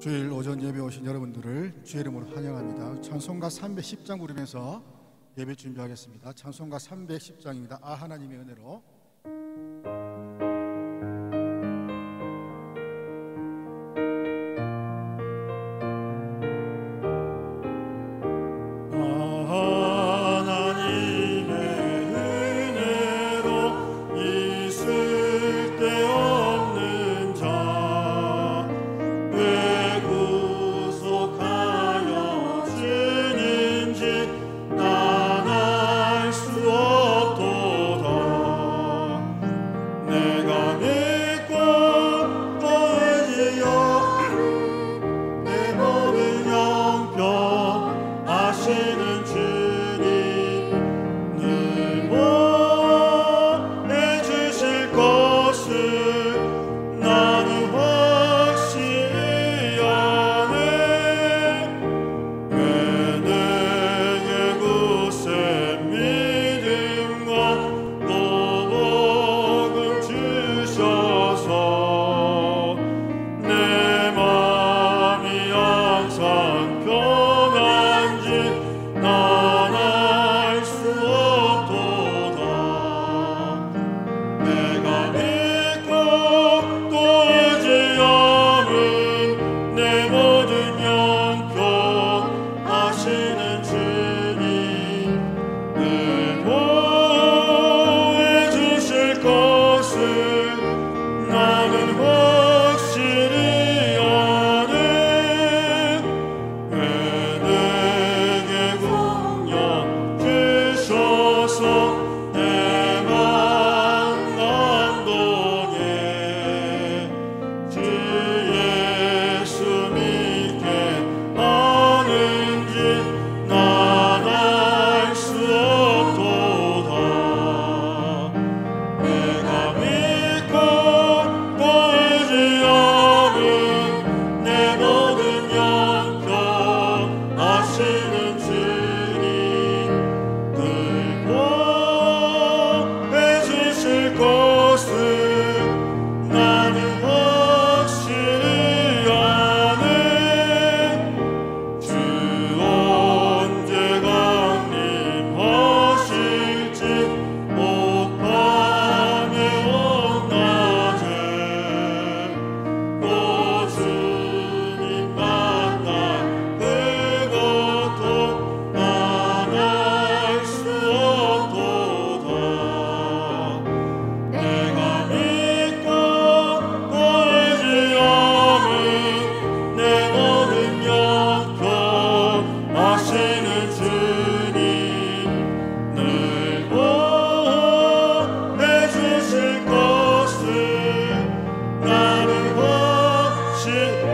주일 오전 예배 오신 여러분들을 주의 이름으로 환영합니다. 찬송가 310장 부르면서 예배 준비하겠습니다. 찬송가 310장입니다. 아 하나님의 은혜로.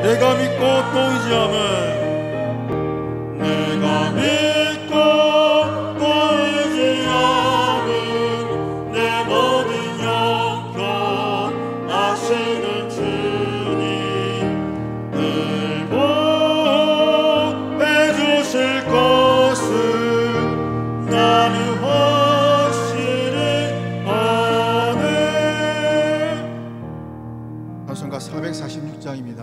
내가 믿고 또 의지함은 내가 믿고 또 의지함은 내 모든 형편 아시는 주님 늘 보호해 주실 것을 나는 확실히 아네. 찬송가 446장입니다.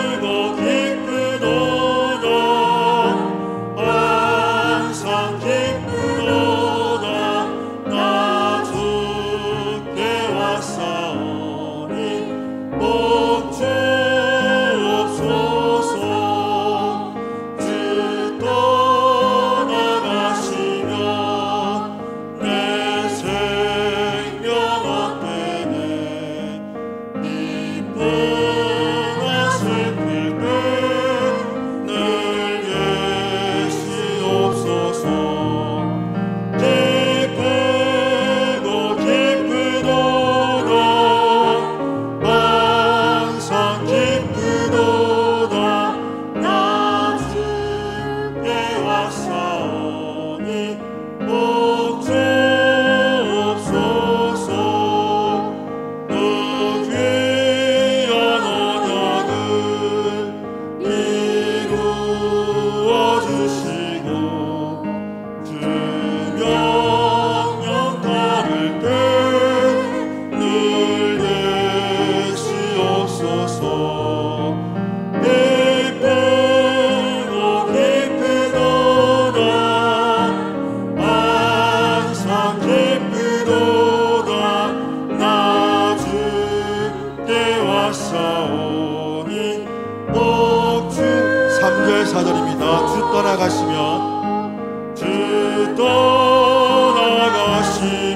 기쁘고 기쁘도다 나 주 떠나가시면 주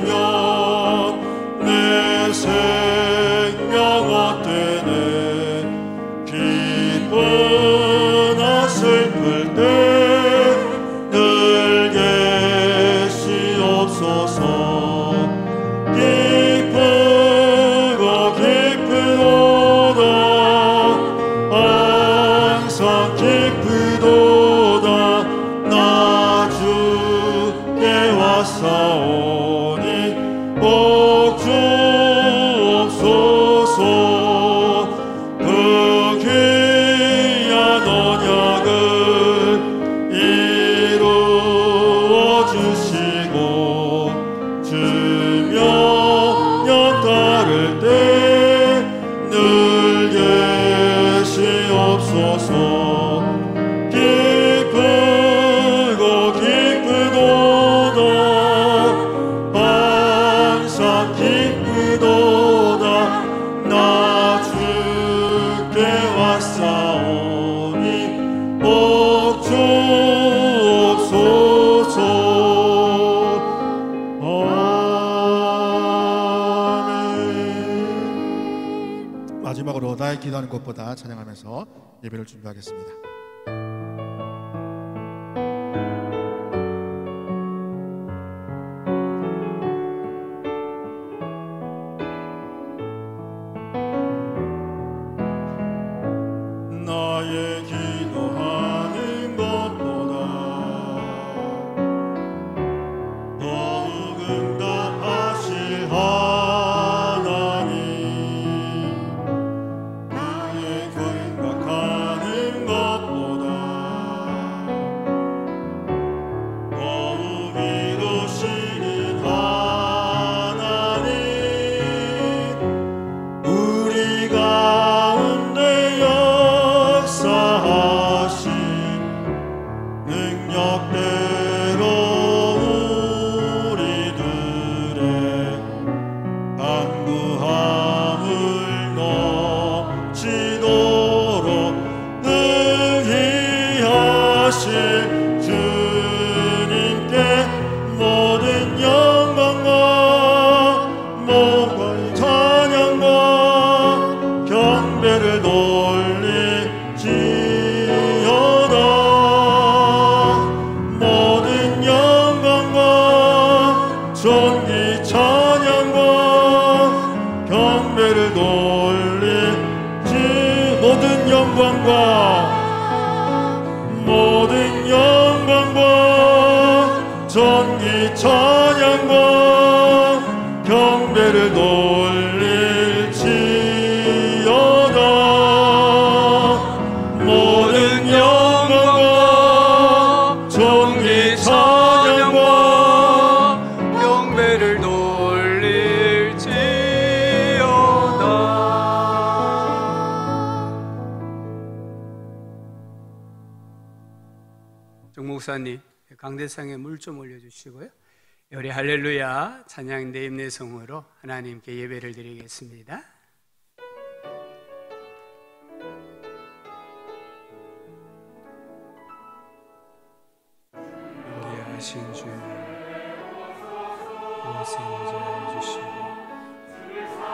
떠나가시면 내 생명 헛되네 기쁘나 슬플 때 늘 계시옵소서 기쁘고 기쁘도다 항상 기쁘도다 나 주께 왔사오니 꼭 주옵소서 그 귀한 언약을 이루어 주시고 주명 년 따를 때 늘 계시옵소서 기쁘고 기쁘도다 항상 기쁘도다 나 주께 왔사오니 꼭 주옵소서 아멘. 마지막으로 나의 기도하는 것보다 찬양하면서 예배를 준비하겠습니다. 나의 기도하는 것보다 더욱 응답하실 하나님 나의 생각하는 것보다 더욱 이루시는 하나님 우리 가운데 역사하신 능력대로 우리들의 간구함을 넘치도록 능히 하실 주님께 모든 영광과 모든 찬양과 경배를 돌리지어다 모든 영광과 존귀 찬양과 경배를 돌리지 모든 영광과 존귀 찬양과 경배를 돌릴지어다 모든 영광과 존귀 찬양과 경배를 돌릴지어다. 정 목사님 강대상에 물 좀 올려주시고요. 우리 할렐루야 찬양 내 입내성으로 하나님께 예배를 드리겠습니다. 인계하신 주 무엇에 인자해 주시고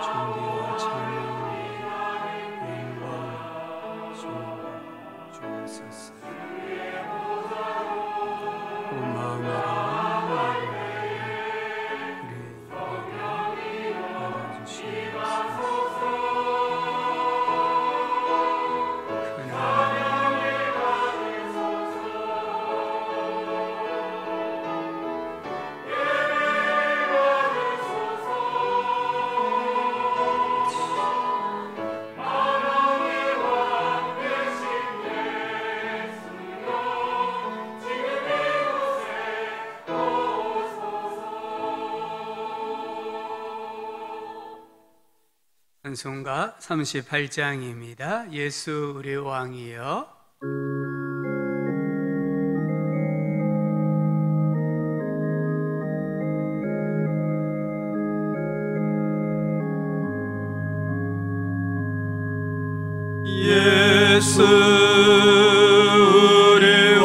존귀와 찬양의 영광을 주옵소서. 온 마음으로 우리 예배를 받아주시옵소서. 찬송가 38장입니다. 예수 우리 왕이여. 예수 우리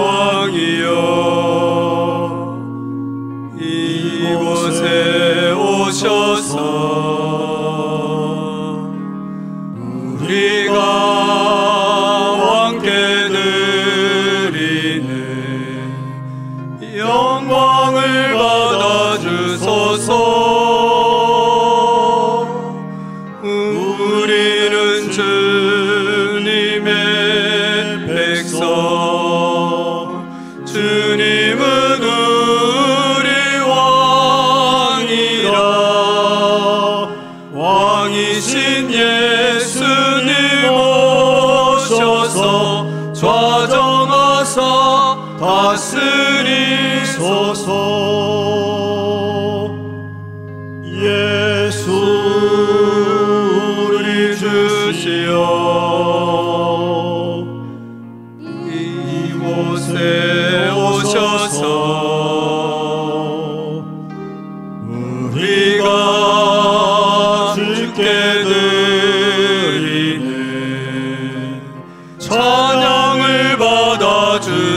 주님은 우리 왕이라. 왕이신 예수님 오셔서 좌정하사 다스리소서. 예수 우리 주시여, 이곳에 오셔서 우리가 주께 드리는 찬양을 받아주소서.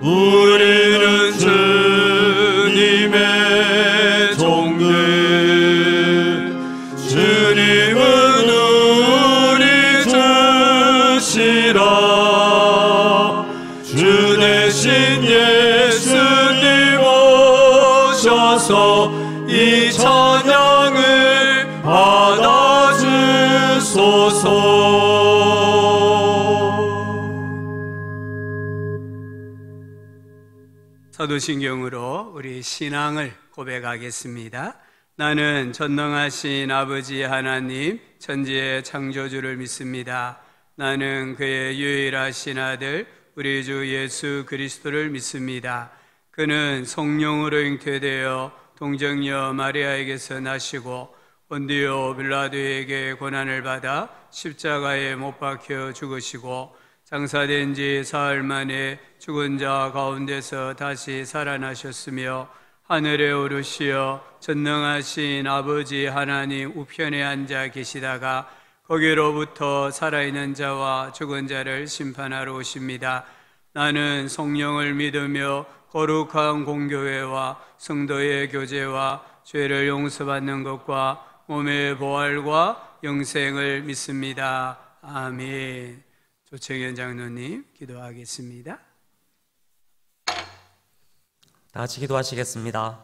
우리는 주님의 종들, 주님은 우리 주시라. 주 대신 예수님 오셔서 이 찬양을 받아주소서. 사도신경으로 우리 신앙을 고백하겠습니다. 나는 전능하신 아버지 하나님 천지의 창조주를 믿습니다. 나는 그의 유일하신 아들 우리 주 예수 그리스도를 믿습니다. 그는 성령으로 잉태되어 동정녀 마리아에게서 나시고 본디오 빌라도에게 고난을 받아 십자가에 못 박혀 죽으시고 장사된 지 사흘 만에 죽은 자 가운데서 다시 살아나셨으며 하늘에 오르시어 전능하신 아버지 하나님 우편에 앉아 계시다가 거기로부터 살아있는 자와 죽은 자를 심판하러 오십니다. 나는 성령을 믿으며 거룩한 공교회와 성도의 교제와 죄를 용서받는 것과 몸의 부활과 영생을 믿습니다. 아멘. 조청현 장로님 기도하겠습니다. 다 같이 기도하시겠습니다.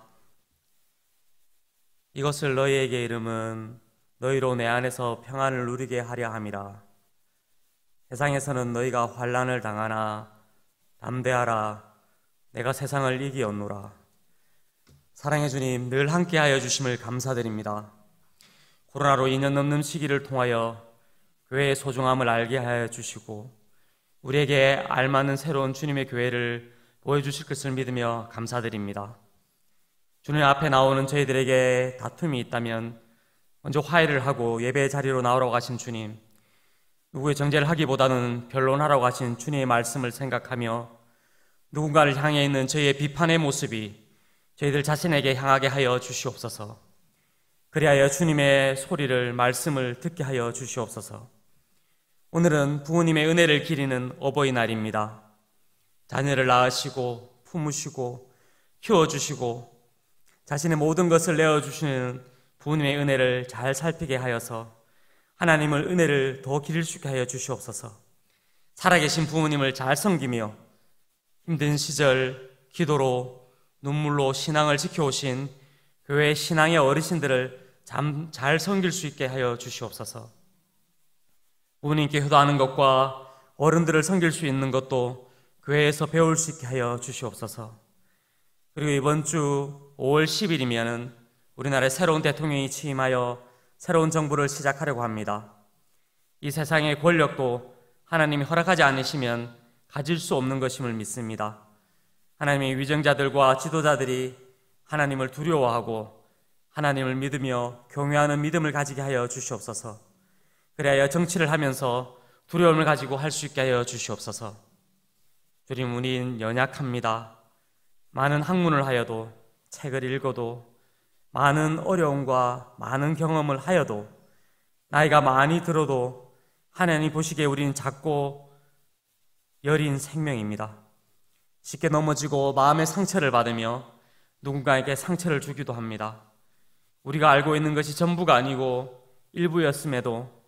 이것을 너희에게 이름은 너희로 내 안에서 평안을 누리게 하려 함이라. 세상에서는 너희가 환난을 당하나 담대하라. 내가 세상을 이기었노라. 사랑의 주님, 늘 함께하여 주심을 감사드립니다. 코로나로 2년 넘는 시기를 통하여 교회의 소중함을 알게 하여 주시고 우리에게 알맞는 새로운 주님의 교회를 보여주실 것을 믿으며 감사드립니다. 주님 앞에 나오는 저희들에게 다툼이 있다면 먼저 화해를 하고 예배 자리로 나오라고 하신 주님, 누구의 정죄를 하기보다는 변론하라고 하신 주님의 말씀을 생각하며 누군가를 향해 있는 저희의 비판의 모습이 저희들 자신에게 향하게 하여 주시옵소서. 그리하여 주님의 소리를, 말씀을 듣게 하여 주시옵소서. 오늘은 부모님의 은혜를 기리는 어버이날입니다. 자녀를 낳으시고 품으시고 키워주시고 자신의 모든 것을 내어주시는 부모님의 은혜를 잘 살피게 하여서 하나님을 은혜를 더 기릴 수 있게 하여 주시옵소서. 살아계신 부모님을 잘 섬기며 힘든 시절 기도로 눈물로 신앙을 지켜오신 교회 신앙의 어르신들을 잘 섬길 수 있게 하여 주시옵소서. 부모님께 효도하는 것과 어른들을 섬길 수 있는 것도 교회에서 배울 수 있게 하여 주시옵소서. 그리고 이번 주 5월 10일이면 우리나라에 새로운 대통령이 취임하여 새로운 정부를 시작하려고 합니다. 이 세상의 권력도 하나님이 허락하지 않으시면 가질 수 없는 것임을 믿습니다. 하나님의 위정자들과 지도자들이 하나님을 두려워하고 하나님을 믿으며 경외하는 믿음을 가지게 하여 주시옵소서. 그래야 정치를 하면서 두려움을 가지고 할 수 있게 하여 주시옵소서. 주님, 우린 연약합니다. 많은 학문을 하여도, 책을 읽어도, 많은 어려움과 많은 경험을 하여도, 나이가 많이 들어도 하나님 보시기에 우리는 작고 여린 생명입니다. 쉽게 넘어지고 마음의 상처를 받으며 누군가에게 상처를 주기도 합니다. 우리가 알고 있는 것이 전부가 아니고 일부였음에도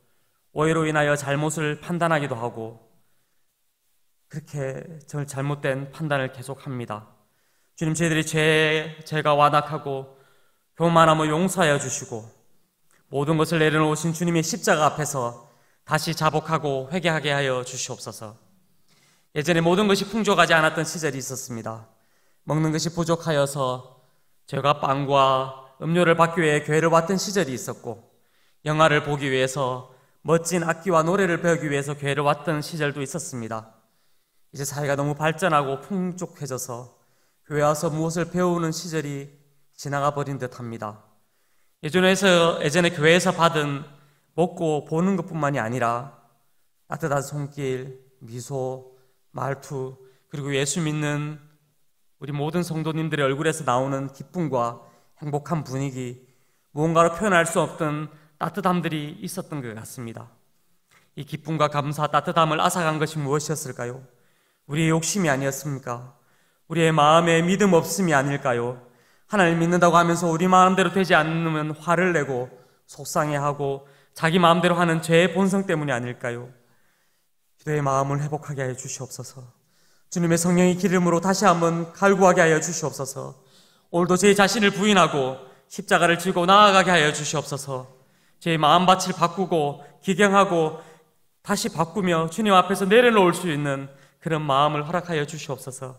오해로 인하여 잘못을 판단하기도 하고 그렇게 잘못된 판단을 계속합니다. 주님, 저희들이 죄가 완악하고 교만함을 용서하여 주시고 모든 것을 내려놓으신 주님의 십자가 앞에서 다시 자복하고 회개하게 하여 주시옵소서. 예전에 모든 것이 풍족하지 않았던 시절이 있었습니다. 먹는 것이 부족하여서 제가 빵과 음료를 받기 위해 교회를 왔던 시절이 있었고, 영화를 보기 위해서 멋진 악기와 노래를 배우기 위해서 교회를 왔던 시절도 있었습니다. 이제 사회가 너무 발전하고 풍족해져서 교회 와서 무엇을 배우는 시절이 지나가 버린 듯합니다. 예전에 교회에서 받은 먹고 보는 것뿐만이 아니라 따뜻한 손길, 미소, 말투, 그리고 예수 믿는 우리 모든 성도님들의 얼굴에서 나오는 기쁨과 행복한 분위기, 무언가로 표현할 수 없던 따뜻함들이 있었던 것 같습니다. 이 기쁨과 감사, 따뜻함을 앗아간 것이 무엇이었을까요? 우리의 욕심이 아니었습니까? 우리의 마음에 믿음 없음이 아닐까요? 하나님 믿는다고 하면서 우리 마음대로 되지 않으면 화를 내고 속상해하고 자기 마음대로 하는 죄의 본성 때문이 아닐까요? 기도의 마음을 회복하게 하여 주시옵소서. 주님의 성령의 기름으로 다시 한번 갈구하게 하여 주시옵소서. 오늘도 제 자신을 부인하고 십자가를 지고 나아가게 하여 주시옵소서. 제 마음밭을 바꾸고 기경하고 다시 바꾸며 주님 앞에서 내려놓을 수 있는 그런 마음을 허락하여 주시옵소서.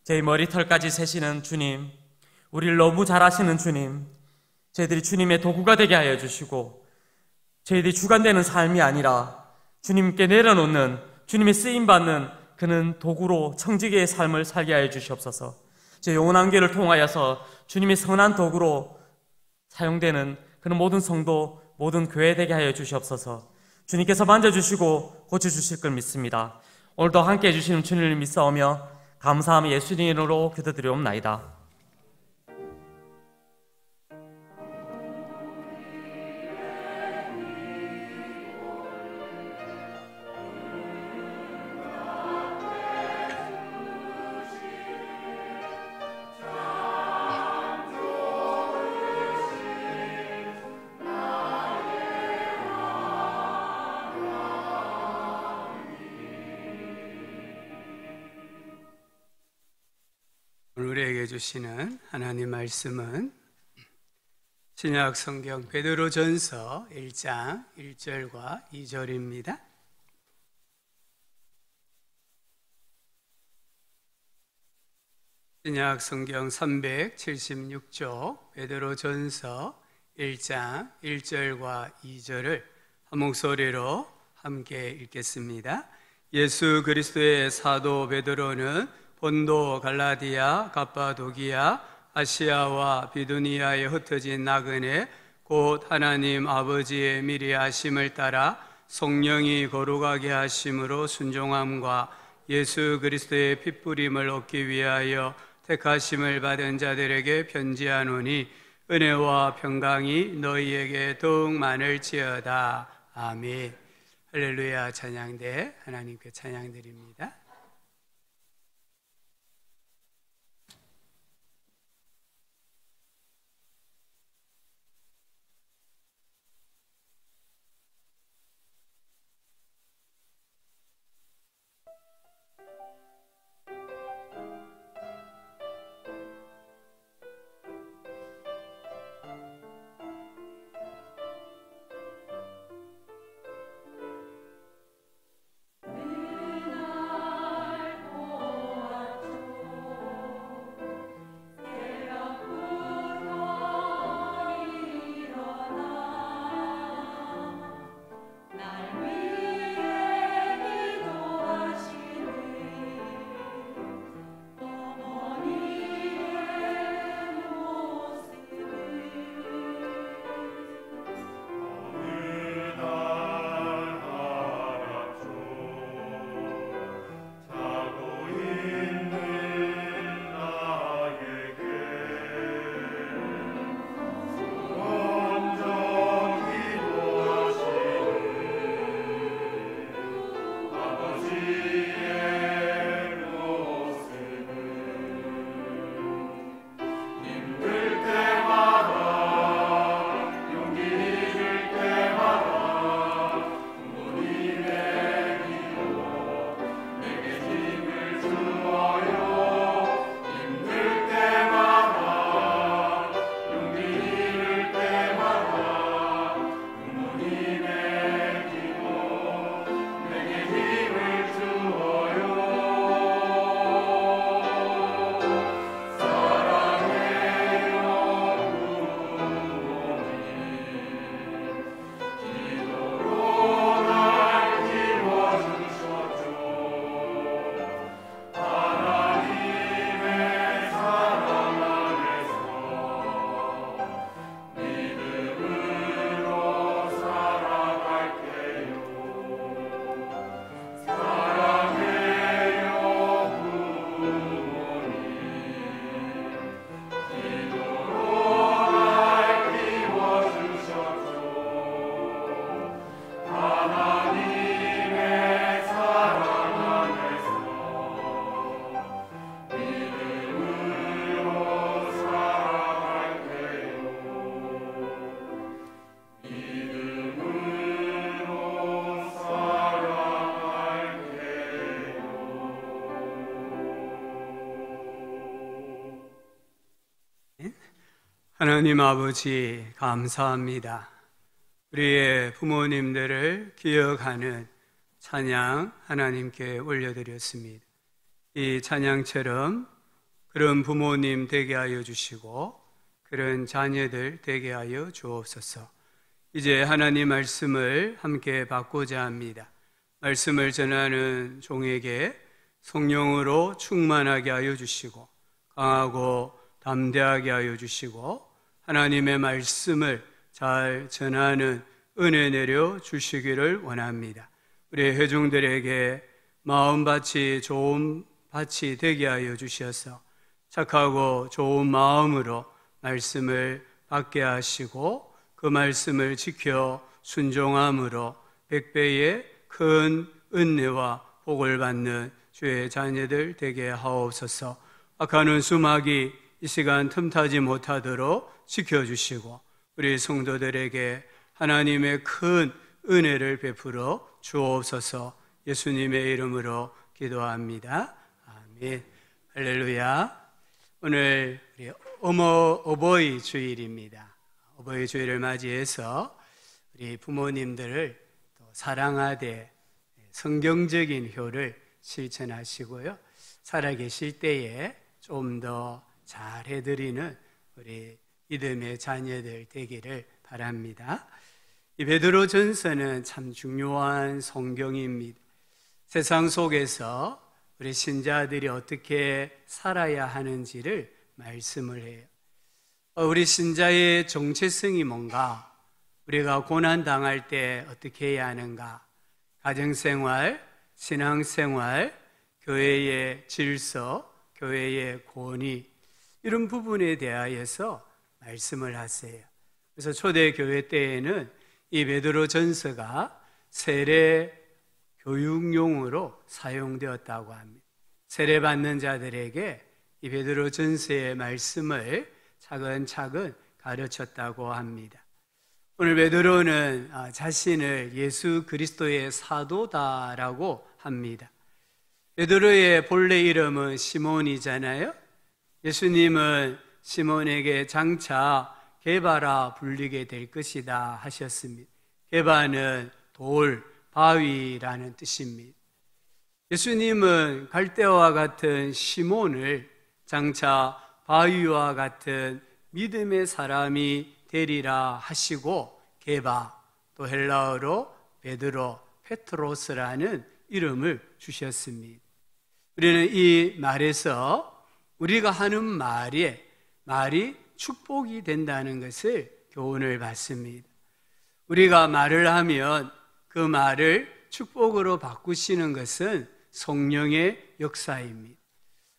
제 머리털까지 세시는 주님, 우리를 너무 잘 아시는 주님, 저희들이 주님의 도구가 되게 하여 주시고 저희들이 주관되는 삶이 아니라 주님께 내려놓는, 주님의 쓰임받는 그는 도구로 청지기의 삶을 살게 하여 주시옵소서. 제 영원한 교회를 통하여서 주님의 선한 도구로 사용되는 그런 모든 성도, 모든 교회 되게 하여 주시옵소서. 주님께서 만져주시고 고쳐주실 걸 믿습니다. 오늘도 함께해 주시는 주님을 믿사오며 감사하며 예수님 이름으로 기도드리옵나이다. 우리에게 주시는 하나님 말씀은 신약 성경 베드로전서 1장 1절과 2절입니다. 신약 성경 376쪽 베드로전서 1장 1절과 2절을 한 목소리로 함께 읽겠습니다. 예수 그리스도의 사도 베드로는 본도, 갈라디아, 갑바도기아, 아시아와 비두니아에 흩어진 나그네 곧 하나님 아버지의 미리 하심을 따라 성령이 거룩하게 하심으로 순종함과 예수 그리스도의 핏부림을 얻기 위하여 택하심을 받은 자들에게 편지하노니 은혜와 평강이 너희에게 더욱 많을지어다. 아멘. 할렐루야. 찬양대 하나님께 찬양드립니다. 하나님 아버지 감사합니다. 우리의 부모님들을 기억하는 찬양 하나님께 올려드렸습니다. 이 찬양처럼 그런 부모님 되게 하여 주시고 그런 자녀들 되게 하여 주옵소서. 이제 하나님 말씀을 함께 받고자 합니다. 말씀을 전하는 종에게 성령으로 충만하게 하여 주시고 강하고 담대하게 하여 주시고 하나님의 말씀을 잘 전하는 은혜 내려 주시기를 원합니다. 우리 회중들에게 마음밭이 좋은 밭이 되게 하여 주셔서 착하고 좋은 마음으로 말씀을 받게 하시고 그 말씀을 지켜 순종함으로 100배의 큰 은혜와 복을 받는 주의 자녀들 되게 하옵소서. 악한 수막이 이 시간 틈타지 못하도록 지켜주시고 우리 성도들에게 하나님의 큰 은혜를 베풀어 주옵소서. 예수님의 이름으로 기도합니다. 아멘. 할렐루야. 오늘 우리 어버이 주일입니다. 어버이 주일을 맞이해서 우리 부모님들을 또 사랑하되 성경적인 효를 실천하시고요. 살아계실 때에 좀 더 잘해드리는 우리 믿음의 자녀들 되기를 바랍니다. 이 베드로 전서는 참 중요한 성경입니다. 세상 속에서 우리 신자들이 어떻게 살아야 하는지를 말씀을 해요. 우리 신자의 정체성이 뭔가, 우리가 고난당할 때 어떻게 해야 하는가, 가정생활, 신앙생활, 교회의 질서, 교회의 권위, 이런 부분에 대하여서 말씀을 하세요. 그래서 초대교회 때에는 이 베드로 전서가 세례 교육용으로 사용되었다고 합니다. 세례받는 자들에게 이 베드로 전서의 말씀을 차근차근 가르쳤다고 합니다. 오늘 베드로는 자신을 예수 그리스도의 사도다라고 합니다. 베드로의 본래 이름은 시몬이잖아요. 예수님은 시몬에게 장차 게바라 불리게 될 것이다 하셨습니다. 게바는 돌, 바위라는 뜻입니다. 예수님은 갈대와 같은 시몬을 장차 바위와 같은 믿음의 사람이 되리라 하시고 게바, 또 헬라어로 베드로, 페트로스라는 이름을 주셨습니다. 우리는 이 말에서 우리가 하는 말이 축복이 된다는 것을 교훈을 받습니다. 우리가 말을 하면 그 말을 축복으로 바꾸시는 것은 성령의 역사입니다.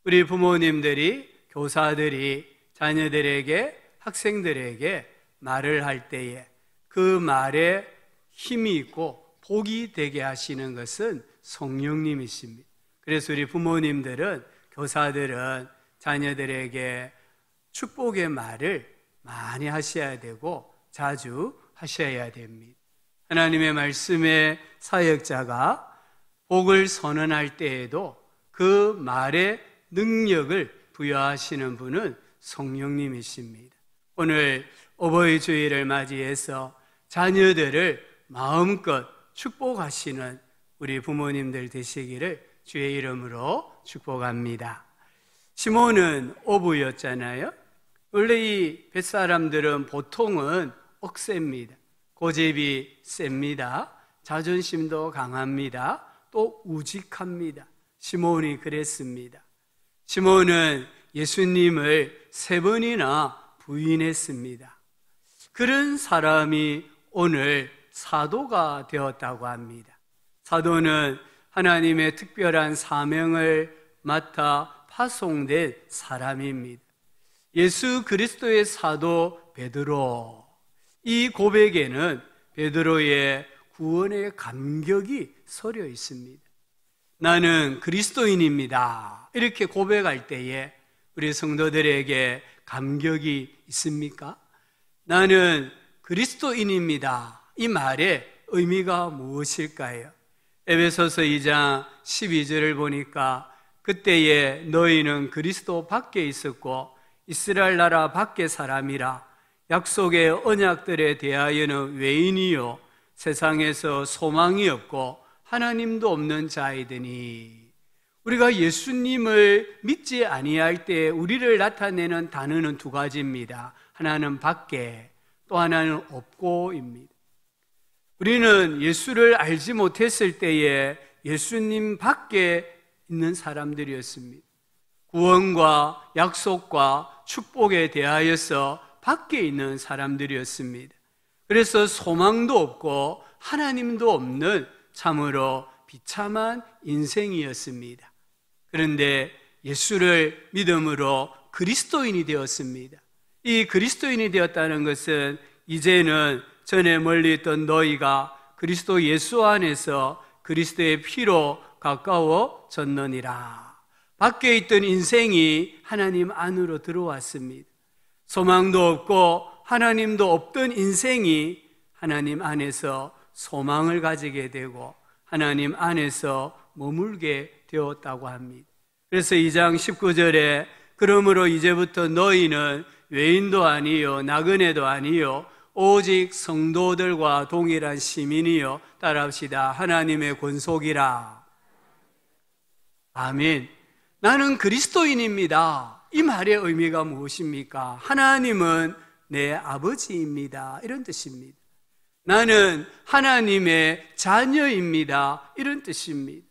우리 부모님들이, 교사들이 자녀들에게, 학생들에게 말을 할 때에 그 말에 힘이 있고 복이 되게 하시는 것은 성령님이십니다. 그래서 우리 부모님들은, 교사들은 자녀들에게 축복의 말을 많이 하셔야 되고 자주 하셔야 됩니다. 하나님의 말씀의 사역자가 복을 선언할 때에도 그 말의 능력을 부여하시는 분은 성령님이십니다. 오늘 어버이 주일을 맞이해서 자녀들을 마음껏 축복하시는 우리 부모님들 되시기를 주의 이름으로 축복합니다. 시몬은 어부였잖아요. 원래 이 뱃사람들은 보통은 억셉니다. 고집이 셉니다. 자존심도 강합니다. 또 우직합니다. 시몬이 그랬습니다. 시몬은 예수님을 3번이나 부인했습니다. 그런 사람이 오늘 사도가 되었다고 합니다. 사도는 하나님의 특별한 사명을 맡아 파송된 사람입니다. 예수 그리스도의 사도 베드로, 이 고백에는 베드로의 구원의 감격이 서려 있습니다. 나는 그리스도인입니다. 이렇게 고백할 때에 우리 성도들에게 감격이 있습니까? 나는 그리스도인입니다. 이 말의 의미가 무엇일까요? 에베소서 2장 12절을 보니까 그때에 너희는 그리스도 밖에 있었고 이스라엘 나라 밖의 사람이라. 약속의 언약들에 대하여는 외인이요 세상에서 소망이 없고 하나님도 없는 자이더니. 우리가 예수님을 믿지 아니할 때 우리를 나타내는 단어는 두 가지입니다. 하나는 밖에, 또 하나는 없고입니다. 우리는 예수를 알지 못했을 때에 예수님 밖에 있는 사람들이었습니다. 구원과 약속과 축복에 대하여서 밖에 있는 사람들이었습니다. 그래서 소망도 없고 하나님도 없는 참으로 비참한 인생이었습니다. 그런데 예수를 믿음으로 그리스도인이 되었습니다. 이 그리스도인이 되었다는 것은 이제는 전에 멀리 있던 너희가 그리스도 예수 안에서 그리스도의 피로 가까워졌느니라. 밖에 있던 인생이 하나님 안으로 들어왔습니다. 소망도 없고 하나님도 없던 인생이 하나님 안에서 소망을 가지게 되고 하나님 안에서 머물게 되었다고 합니다. 그래서 2장 19절에 그러므로 이제부터 너희는 외인도 아니요 나그네도 아니요 오직 성도들과 동일한 시민이요 따라합시다. 하나님의 권속이라. 아멘. 나는 그리스도인입니다. 이 말의 의미가 무엇입니까? 하나님은 내 아버지입니다. 이런 뜻입니다. 나는 하나님의 자녀입니다. 이런 뜻입니다.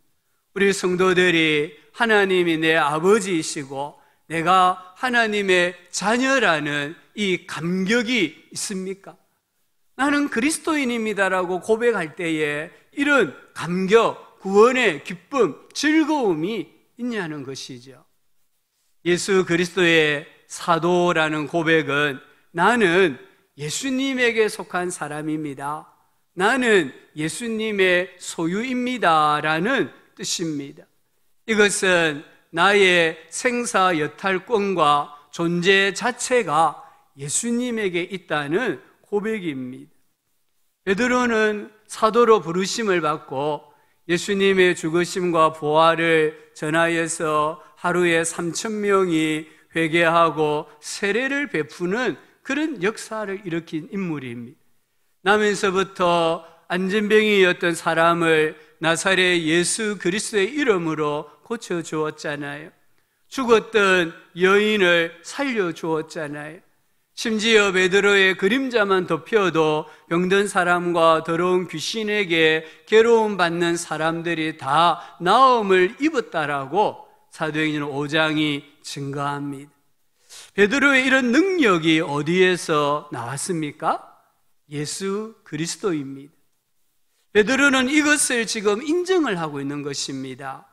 우리 성도들이 하나님이 내 아버지이시고 내가 하나님의 자녀라는 이 감격이 있습니까? 나는 그리스도인입니다라고 고백할 때에 이런 감격, 구원의 기쁨, 즐거움이 있냐는 것이죠. 예수 그리스도의 사도라는 고백은 나는 예수님에게 속한 사람입니다. 나는 예수님의 소유입니다라는 뜻입니다. 이것은 나의 생사여탈권과 존재 자체가 예수님에게 있다는 고백입니다. 베드로는 사도로 부르심을 받고 예수님의 죽으심과 부활을 전하여서 하루에 3,000명이 회개하고 세례를 베푸는 그런 역사를 일으킨 인물입니다. 나면서부터 안전병이었던 사람을 나사렛 예수 그리스도의 이름으로 고쳐주었잖아요. 죽었던 여인을 살려주었잖아요. 심지어 베드로의 그림자만 덮여도 병든 사람과 더러운 귀신에게 괴로움받는 사람들이 다 나음을 입었다라고 사도행전 5장이 증거합니다. 베드로의 이런 능력이 어디에서 나왔습니까? 예수 그리스도입니다. 베드로는 이것을 지금 인정을 하고 있는 것입니다.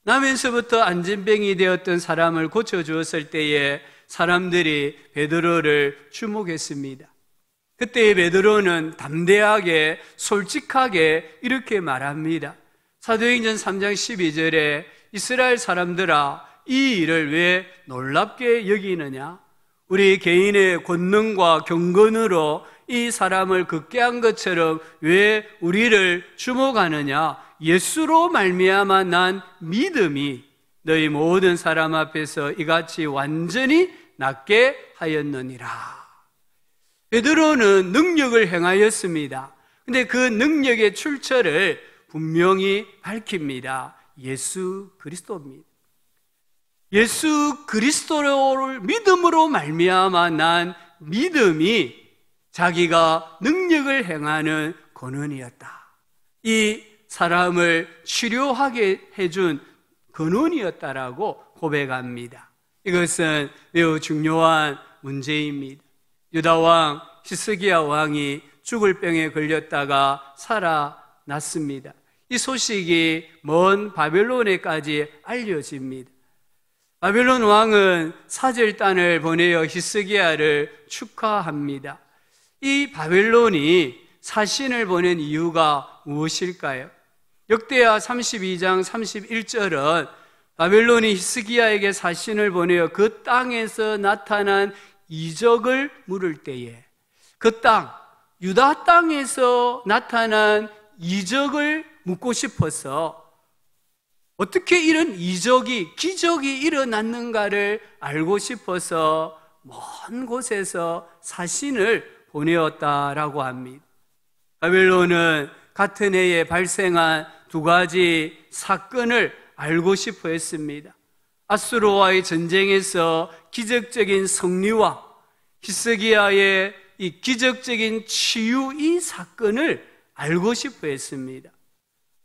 나면서부터 안전병이 되었던 사람을 고쳐주었을 때에 사람들이 베드로를 주목했습니다. 그때 베드로는 담대하게 솔직하게 이렇게 말합니다. 사도행전 3장 12절에 이스라엘 사람들아 이 일을 왜 놀랍게 여기느냐? 우리 개인의 권능과 경건으로 이 사람을 극개한 것처럼 왜 우리를 주목하느냐? 예수로 말미암아 난 믿음이 너희 모든 사람 앞에서 이같이 완전히 낫게 하였느니라. 베드로는 능력을 행하였습니다. 근데 그 능력의 출처를 분명히 밝힙니다. 예수 그리스도입니다. 예수 그리스도를 믿음으로 말미암아 난 믿음이 자기가 능력을 행하는 근원이었다. 이 사람을 치료하게 해준 근원이었다라고 고백합니다. 이것은 매우 중요한 문제입니다. 유다왕 히스기야 왕이 죽을 병에 걸렸다가 살아났습니다. 이 소식이 먼 바벨론에까지 알려집니다. 바벨론 왕은 사절단을 보내어 히스기야를 축하합니다. 이 바벨론이 사신을 보낸 이유가 무엇일까요? 역대하 32장 31절은 바벨론이 히스기야에게 사신을 보내어 그 땅에서 나타난 이적을 물을 때에 그 땅, 유다 땅에서 나타난 이적을 묻고 싶어서 어떻게 이런 이적이, 기적이 일어났는가를 알고 싶어서 먼 곳에서 사신을 보내었다라고 합니다. 바벨론은 같은 해에 발생한 두 가지 사건을 알고 싶어 했습니다. 아수르와의 전쟁에서 기적적인 승리와 히스기야의 이 기적적인 치유, 이 사건을 알고 싶어 했습니다.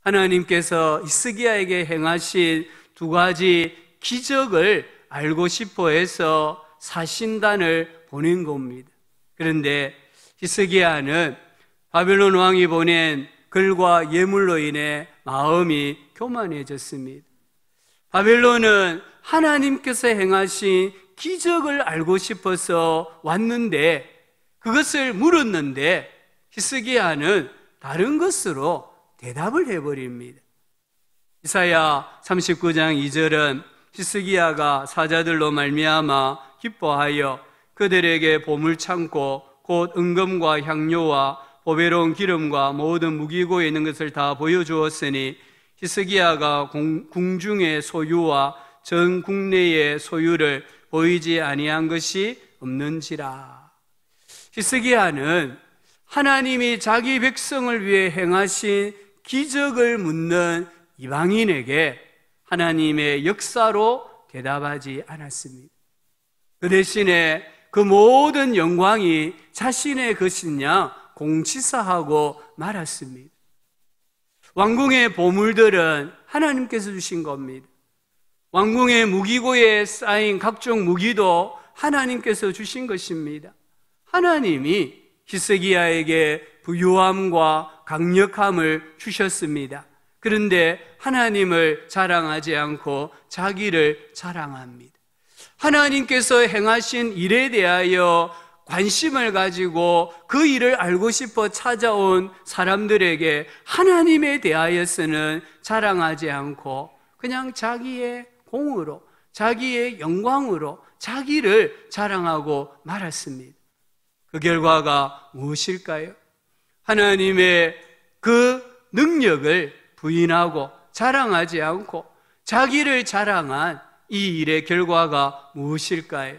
하나님께서 히스기야에게 행하신 두 가지 기적을 알고 싶어 해서 사신단을 보낸 겁니다. 그런데 히스기야는 바벨론 왕이 보낸 글과 예물로 인해 마음이 교만해졌습니다. 바벨론은 하나님께서 행하신 기적을 알고 싶어서 왔는데, 그것을 물었는데 히스기야는 다른 것으로 대답을 해버립니다. 이사야 39장 2절은 히스기야가 사자들로 말미암아 기뻐하여 그들에게 보물창고 곧 은금과 향료와 보배로운 기름과 모든 무기고에 있는 것을 다 보여주었으니 히스기야가 궁중의 소유와 전 국내의 소유를 보이지 아니한 것이 없는지라. 히스기야는 하나님이 자기 백성을 위해 행하신 기적을 묻는 이방인에게 하나님의 역사로 대답하지 않았습니다. 그 대신에 그 모든 영광이 자신의 것이냐 공치사하고 말았습니다. 왕궁의 보물들은 하나님께서 주신 겁니다. 왕궁의 무기고에 쌓인 각종 무기도 하나님께서 주신 것입니다. 하나님이 히스기야에게 부유함과 강력함을 주셨습니다. 그런데 하나님을 자랑하지 않고 자기를 자랑합니다. 하나님께서 행하신 일에 대하여 관심을 가지고 그 일을 알고 싶어 찾아온 사람들에게 하나님에 대하여서는 자랑하지 않고 그냥 자기의 공으로, 자기의 영광으로 자기를 자랑하고 말았습니다. 그 결과가 무엇일까요? 하나님의 그 능력을 부인하고 자랑하지 않고 자기를 자랑한 이 일의 결과가 무엇일까요?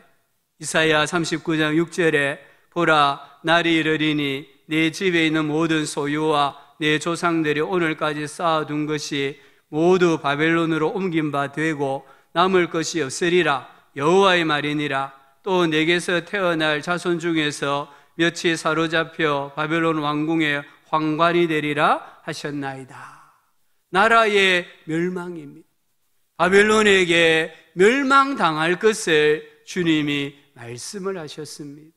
이사야 39장 6절에 보라, 날이 이르리니 내 집에 있는 모든 소유와 내 조상들이 오늘까지 쌓아둔 것이 모두 바벨론으로 옮긴 바 되고 남을 것이 없으리라. 여호와의 말이니라. 또 내게서 태어날 자손 중에서 몇이 사로잡혀 바벨론 왕궁의 황관이 되리라 하셨나이다. 나라의 멸망입니다. 바벨론에게 멸망당할 것을 주님이 말씀을 하셨습니다.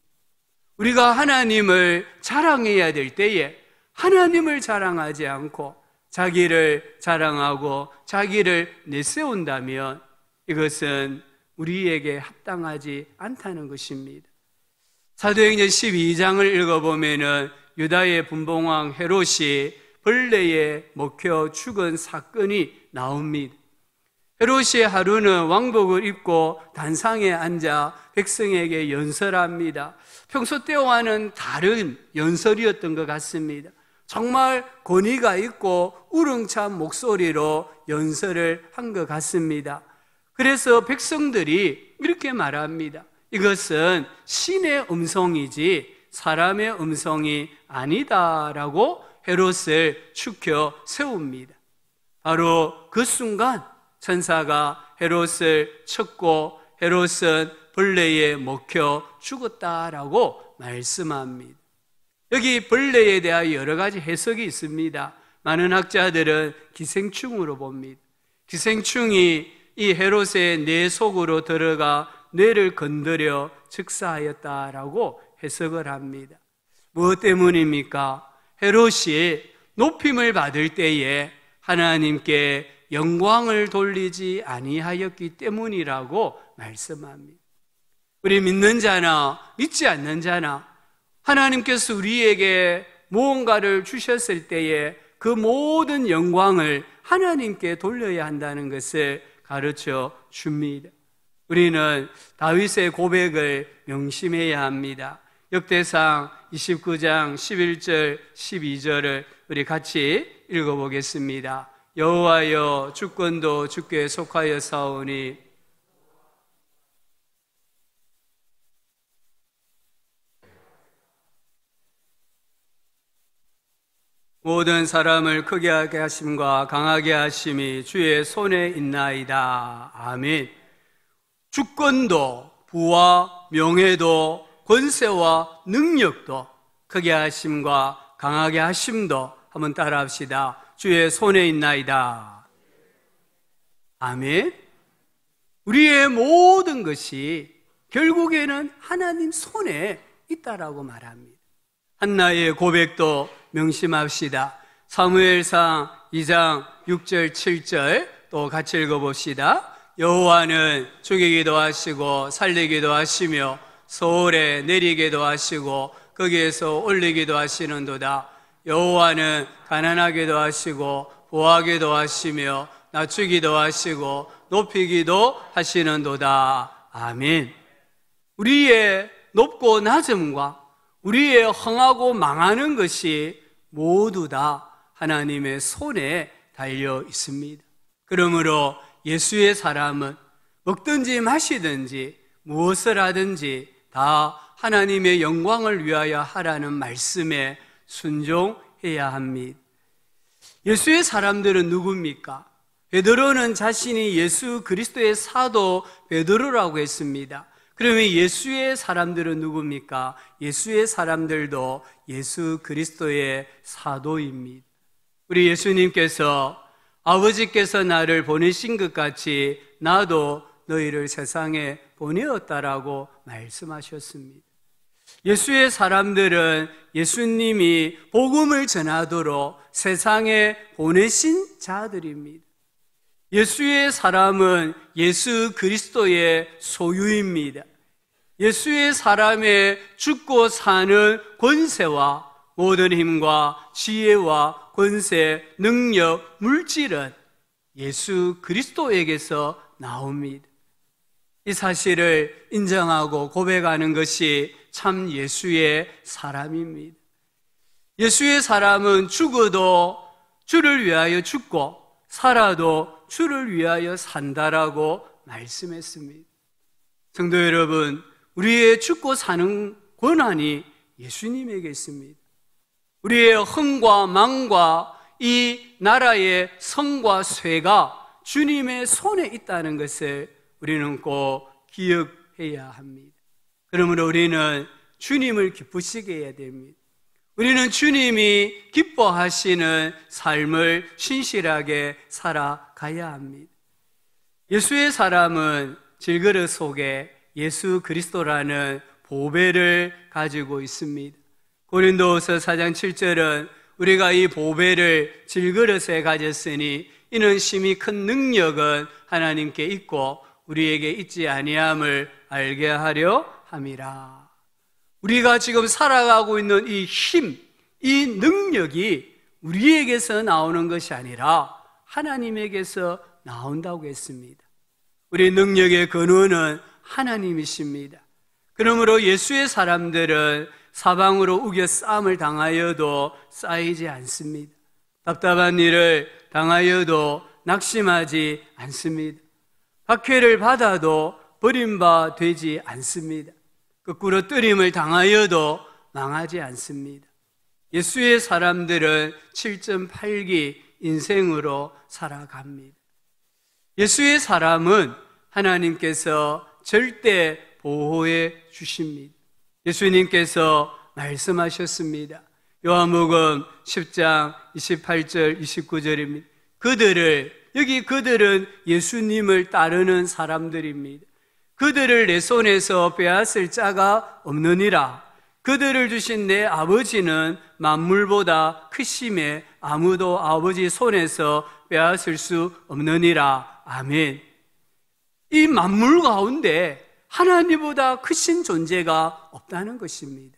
우리가 하나님을 자랑해야 될 때에 하나님을 자랑하지 않고 자기를 자랑하고 자기를 내세운다면 이것은 우리에게 합당하지 않다는 것입니다. 사도행전 12장을 읽어보면은 유다의 분봉왕 헤롯이 벌레에 먹혀 죽은 사건이 나옵니다. 헤롯이 하루는 왕복을 입고 단상에 앉아 백성에게 연설합니다. 평소 때와는 다른 연설이었던 것 같습니다. 정말 권위가 있고 우렁찬 목소리로 연설을 한 것 같습니다. 그래서 백성들이 이렇게 말합니다. 이것은 신의 음성이지 사람의 음성이 아니다라고 헤롯을 추켜 세웁니다. 바로 그 순간 천사가 헤롯을 쳤고 헤롯은 벌레에 먹혀 죽었다라고 말씀합니다. 여기 벌레에 대하여 여러 가지 해석이 있습니다. 많은 학자들은 기생충으로 봅니다. 기생충이 이 헤롯의 뇌 속으로 들어가 뇌를 건드려 즉사하였다라고 해석을 합니다. 무엇 때문입니까? 헤롯이 높임을 받을 때에 하나님께 영광을 돌리지 아니하였기 때문이라고 말씀합니다. 우리 믿는 자나 믿지 않는 자나 하나님께서 우리에게 무언가를 주셨을 때에 그 모든 영광을 하나님께 돌려야 한다는 것을 가르쳐 줍니다. 우리는 다윗의 고백을 명심해야 합니다. 역대상 29장 11절 12절을 우리 같이 읽어보겠습니다. 여호와여 주권도 주께 속하여 사오니 모든 사람을 크게 하게 하심과 강하게 하심이 주의 손에 있나이다. 아멘. 주권도 부와 명예도 권세와 능력도 크게 하심과 강하게 하심도 한번 따라합시다. 주의 손에 있나이다. 아멘. 우리의 모든 것이 결국에는 하나님 손에 있다라고 말합니다. 한나의 고백도 명심합시다. 사무엘상 2장 6절 7절 또 같이 읽어봅시다. 여호와는 죽이기도 하시고 살리기도 하시며 서울에 내리기도 하시고 거기에서 올리기도 하시는도다. 여호와는 가난하기도 하시고 부하기도 하시며 낮추기도 하시고 높이기도 하시는도다. 아멘. 우리의 높고 낮음과 우리의 흥하고 망하는 것이 모두 다 하나님의 손에 달려 있습니다. 그러므로 예수의 사람은 먹든지 마시든지 무엇을 하든지 다 하나님의 영광을 위하여 하라는 말씀에 순종해야 합니다. 예수의 사람들은 누굽니까? 베드로는 자신이 예수 그리스도의 사도 베드로라고 했습니다. 그러면 예수의 사람들은 누굽니까? 예수의 사람들도 예수 그리스도의 사도입니다. 우리 예수님께서 아버지께서 나를 보내신 것 같이 나도 너희를 세상에 보내었다라고 말씀하셨습니다. 예수의 사람들은 예수님이 복음을 전하도록 세상에 보내신 자들입니다. 예수의 사람은 예수 그리스도의 소유입니다. 예수의 사람의 죽고 사는 권세와 모든 힘과 지혜와 권세, 능력, 물질은 예수 그리스도에게서 나옵니다. 이 사실을 인정하고 고백하는 것이 참 예수의 사람입니다. 예수의 사람은 죽어도 주를 위하여 죽고 살아도 주를 위하여 산다라고 말씀했습니다. 성도 여러분, 우리의 죽고 사는 권한이 예수님에게 있습니다. 우리의 흥과 망과 이 나라의 성과 쇠가 주님의 손에 있다는 것을 우리는 꼭 기억해야 합니다. 그러므로 우리는 주님을 기쁘시게 해야 됩니다. 우리는 주님이 기뻐하시는 삶을 신실하게 살아가야 합니다. 예수의 사람은 질그릇 속에 예수 그리스도라는 보배를 가지고 있습니다. 고린도후서 4장 7절은 우리가 이 보배를 질그릇에 가졌으니 이는 심히 큰 능력은 하나님께 있고 우리에게 있지 아니함을 알게 하려 함이라. 우리가 지금 살아가고 있는 이 힘, 이 능력이 우리에게서 나오는 것이 아니라 하나님에게서 나온다고 했습니다. 우리 능력의 근원은 하나님이십니다. 그러므로 예수의 사람들은 사방으로 우겨 싸움을 당하여도 쌓이지 않습니다. 답답한 일을 당하여도 낙심하지 않습니다. 박해를 받아도 버림바 되지 않습니다. 거꾸로 뜨림을 당하여도 망하지 않습니다. 예수의 사람들은 7.8기 인생으로 살아갑니다. 예수의 사람은 하나님께서 절대 보호해 주십니다. 예수님께서 말씀하셨습니다. 요한복음 10장 28절 29절입니다. 그들은 예수님을 따르는 사람들입니다. 그들을 내 손에서 빼앗을 자가 없느니라. 그들을 주신 내 아버지는 만물보다 크심에 아무도 아버지 손에서 빼앗을 수 없느니라. 아멘. 이 만물 가운데 하나님보다 크신 존재가 없다는 것입니다.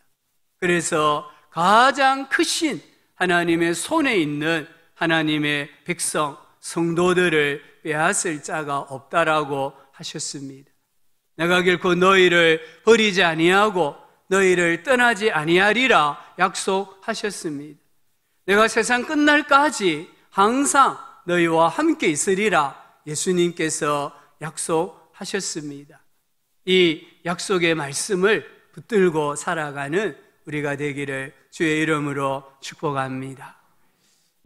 그래서 가장 크신 하나님의 손에 있는 하나님의 백성, 성도들을 빼앗을 자가 없다라고 하셨습니다. 내가 결코 너희를 버리지 아니하고 너희를 떠나지 아니하리라 약속하셨습니다. 내가 세상 끝날까지 항상 너희와 함께 있으리라 예수님께서 약속하셨습니다. 이 약속의 말씀을 붙들고 살아가는 우리가 되기를 주의 이름으로 축복합니다.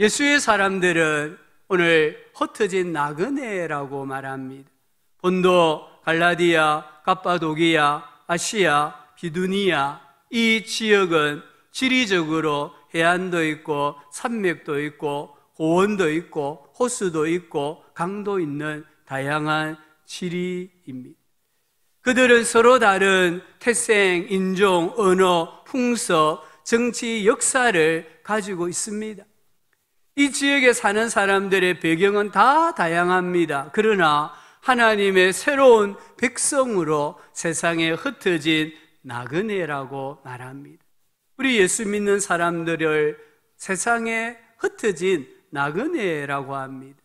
예수의 사람들은 오늘 흩어진 나그네라고 말합니다. 본도, 갈라디아, 갑바도기아, 아시아, 비두니아 이 지역은 지리적으로 해안도 있고 산맥도 있고 고원도 있고 호수도 있고 강도 있는 다양한 지리입니다. 그들은 서로 다른 태생, 인종, 언어, 풍습, 정치, 역사를 가지고 있습니다. 이 지역에 사는 사람들의 배경은 다 다양합니다. 그러나 하나님의 새로운 백성으로 세상에 흩어진 나그네라고 말합니다. 우리 예수 믿는 사람들을 세상에 흩어진 나그네라고 합니다.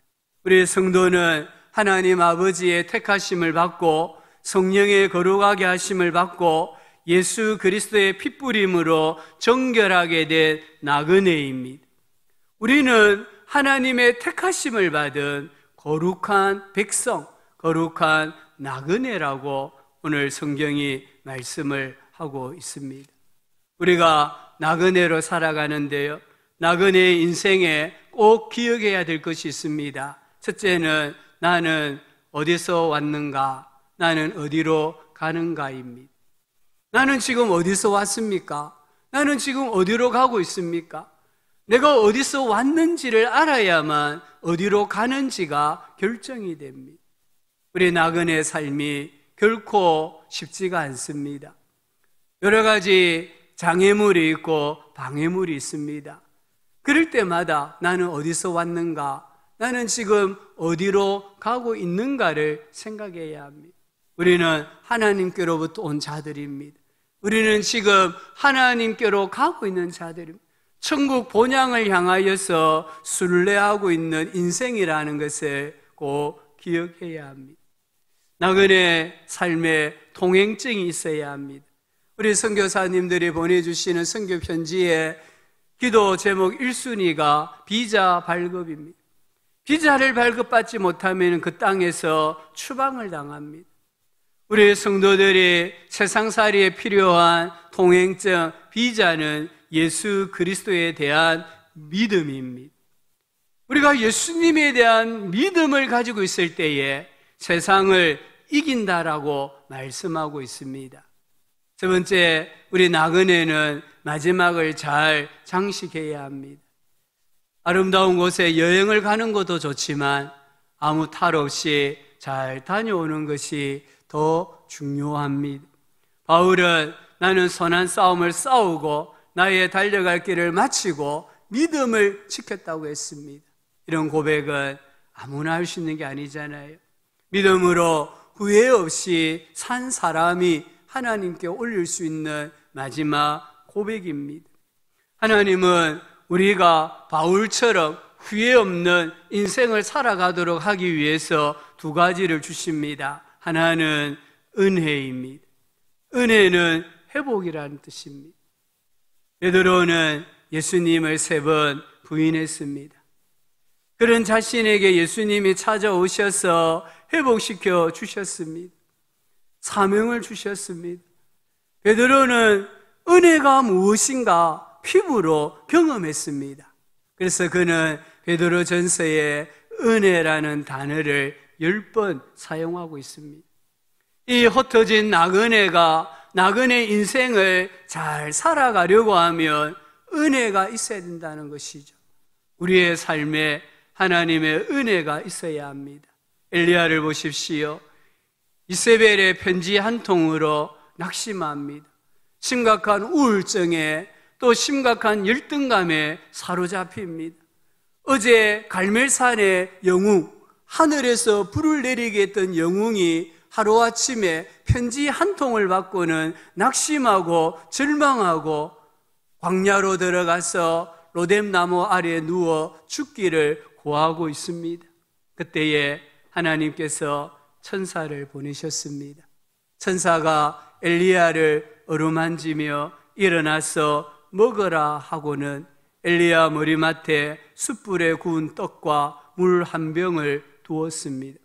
우리 성도는 하나님 아버지의 택하심을 받고 성령의 거룩하게 하심을 받고 예수 그리스도의 핏부림으로 정결하게 된 나그네입니다. 우리는 하나님의 택하심을 받은 거룩한 백성, 거룩한 나그네라고 오늘 성경이 말씀을 하고 있습니다. 우리가 나그네로 살아가는데요, 나그네의 인생에 꼭 기억해야 될 것이 있습니다. 첫째는 나는 어디서 왔는가, 나는 어디로 가는가입니다. 나는 지금 어디서 왔습니까? 나는 지금 어디로 가고 있습니까? 내가 어디서 왔는지를 알아야만 어디로 가는지가 결정이 됩니다. 우리 나그네 삶이 결코 쉽지가 않습니다. 여러 가지 장애물이 있고 방해물이 있습니다. 그럴 때마다 나는 어디서 왔는가, 나는 지금 어디로 가고 있는가를 생각해야 합니다. 우리는 하나님께로부터 온 자들입니다. 우리는 지금 하나님께로 가고 있는 자들입니다. 천국 본향을 향하여서 순례하고 있는 인생이라는 것을 꼭 기억해야 합니다. 나그네 삶에 통행증이 있어야 합니다. 우리 선교사님들이 보내주시는 선교 편지에 기도 제목 1순위가 비자 발급입니다. 비자를 발급받지 못하면 그 땅에서 추방을 당합니다. 우리 성도들이 세상살이에 필요한 통행증, 비자는 예수 그리스도에 대한 믿음입니다. 우리가 예수님에 대한 믿음을 가지고 있을 때에 세상을 이긴다라고 말씀하고 있습니다. 첫 번째, 우리 나그네는 마지막을 잘 장식해야 합니다. 아름다운 곳에 여행을 가는 것도 좋지만 아무 탈 없이 잘 다녀오는 것이 더 중요합니다. 바울은 나는 선한 싸움을 싸우고 나의 달려갈 길을 마치고 믿음을 지켰다고 했습니다. 이런 고백은 아무나 할 수 있는 게 아니잖아요. 믿음으로 후회 없이 산 사람이 하나님께 올릴 수 있는 마지막 고백입니다. 하나님은 우리가 바울처럼 후회 없는 인생을 살아가도록 하기 위해서 두 가지를 주십니다. 하나는 은혜입니다. 은혜는 회복이라는 뜻입니다. 베드로는 예수님을 3번 부인했습니다. 그런 자신에게 예수님이 찾아오셔서 회복시켜 주셨습니다. 사명을 주셨습니다. 베드로는 은혜가 무엇인가 피부로 경험했습니다. 그래서 그는 베드로 전서에 은혜라는 단어를 10번 사용하고 있습니다. 이 흩어진 나그네가 나그네 인생을 잘 살아가려고 하면 은혜가 있어야 된다는 것이죠. 우리의 삶에 하나님의 은혜가 있어야 합니다. 엘리야를 보십시오. 이세벨의 편지 한 통으로 낙심합니다. 심각한 우울증에 또 심각한 열등감에 사로잡힙니다. 어제 갈멜산의 영웅, 하늘에서 불을 내리게 했던 영웅이 하루아침에 편지 한 통을 받고는 낙심하고 절망하고 광야로 들어가서 로뎀나무 아래에 누워 죽기를 고하고 있습니다. 그때에 하나님께서 천사를 보내셨습니다. 천사가 엘리야를 어루만지며 일어나서 먹으라 하고는 엘리야 머리맡에 숯불에 구운 떡과 물 한 병을 두었습니다.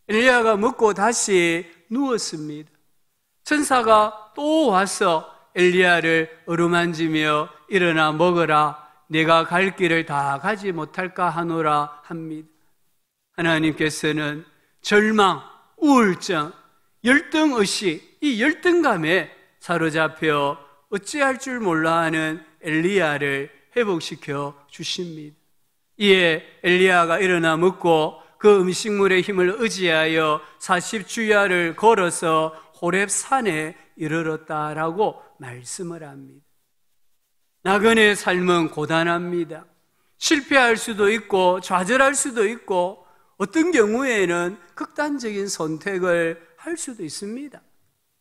엘리야가 먹고 다시 누웠습니다. 천사가 또 와서 엘리야를 어루만지며 일어나 먹으라, 내가 갈 길을 다 가지 못할까 하노라 합니다. 하나님께서는 절망, 우울증, 열등의식, 이 열등감에 사로잡혀 어찌할 줄 몰라 하는 엘리야를 회복시켜 주십니다. 이에 엘리야가 일어나 먹고 그 음식물의 힘을 의지하여 40주야를 걸어서 호렙 산에 이르렀다라고 말씀을 합니다. 나그네의 삶은 고단합니다. 실패할 수도 있고 좌절할 수도 있고 어떤 경우에는 극단적인 선택을 할 수도 있습니다.